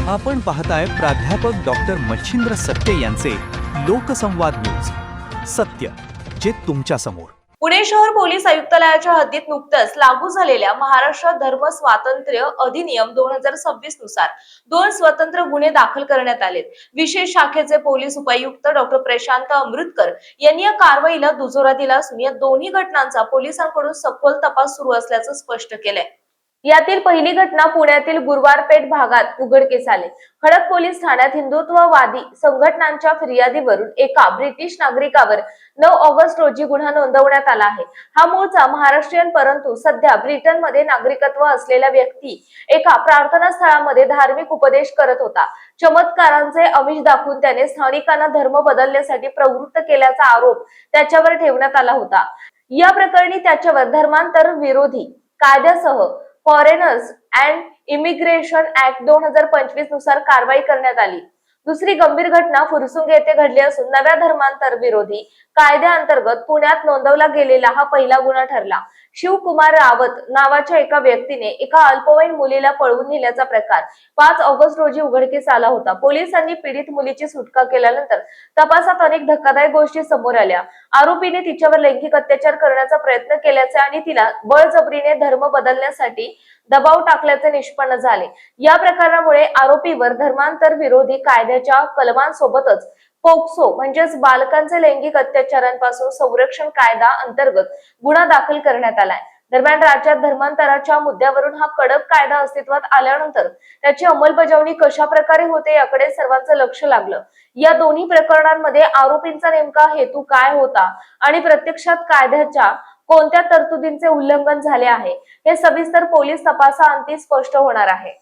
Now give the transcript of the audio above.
आपण पाहताय प्राध्यापक डॉक्टर मच्छिंद्र सत्य यांचे लोकसंवाद न्यूज. सत्य जे तुमच्या समोर. पुणे शहर पोलीस आयुक्तालयाच्या हद्दीत नुकतंच लागू झालेल्या महाराष्ट्र धर्म स्वातंत्र्य अधिनियम 2026 नुसार 2 स्वतंत्र गुन्हे दाखल करण्यात आलेत. विशेष शाखेचे पोलीस उपायुक्त डॉक्टर प्रशांत अमृतकर यांनी या कारवाईला दुजोरा दिला असून या दोन्ही घटनांचा पोलिसांकडून सखोल तपास सुरू असल्याचं स्पष्ट केलंय. यातील पहिली घटना पुण्यातील गुरुवारपेठ भागात उघडकीस आली. खडक पोलीस ठाण्यात हिंदुत्ववादी संघटनांच्या फिर्यादीवरून एका ब्रिटिश नागरिकावर 9 ऑगस्ट रोजी गुन्हा नोंदवण्यात आला आहे. हा मूळचा महाराष्ट्रीयन परंतु सध्या ब्रिटनमध्ये नागरिकत्व असलेला व्यक्ती एका प्रार्थना स्थळामध्ये धार्मिक उपदेश करत होता. चमत्कारांचे आमिष दाखवून त्याने स्थानिकांना धर्म बदलण्यासाठी प्रवृत्त केल्याचा आरोप त्याच्यावर ठेवण्यात आला होता. या प्रकरणी त्याच्यावर धर्मांतर विरोधी कायद्यासह फॉरेनर्स अँड इमिग्रेशन ऍक्ट 2025 नुसार कारवाई करण्यात आली. दुसरी गंभीर घटना फुरसुंग येथे घडली असून नव्या धर्मांतर विरोधी कायद्याअंतर्गत पुण्यात नोंदवला गेलेला हा पहिला गुन्हा ठरला. शिवकुमार रावत नावाच्या एका व्यक्तीने एका अल्पवयीन मुलीला पळवून नेल्याचा प्रकार 5 ऑगस्ट रोजी उघडकीस आला होता. पोलिसांनी पीडित मुलीची सुटका केल्यानंतर तपासात अनेक धक्कादायक गोष्टी समोर आल्या. आरोपीने तिच्यावर लैंगिक अत्याचार करण्याचा प्रयत्न केल्याचे आणि तिला बळजबरीने धर्म बदलण्यासाठी दबाव टाकल्याचे निष्पन्न झाले. या प्रकारामुळे आरोपीवर धर्मांतर विरोधी कायद्याच्या कलमांसोबतच पोक्सो म्हणजेच बालकांचे लैंगिक अत्याचारांपासून संरक्षण कायदा अंतर्गत गुन्हा दाखल करण्यात आलाय. दरम्यान राज्यात धर्मांतराच्या मुद्द्यावरून हा कडक कायदा अस्तित्वात आल्यानंतर त्याची अंमलबजावणी कशा प्रकारे होते याकडे सर्वांचं लक्ष लागलं. या दोन्ही प्रकरणांमध्ये आरोपींचा नेमका हेतू काय होता आणि प्रत्यक्षात कायद्याच्या कोणत्या तरतुदींचे उल्लंघन झाले आहे हे सविस्तर पोलीस तपासाअंती स्पष्ट होणार आहे.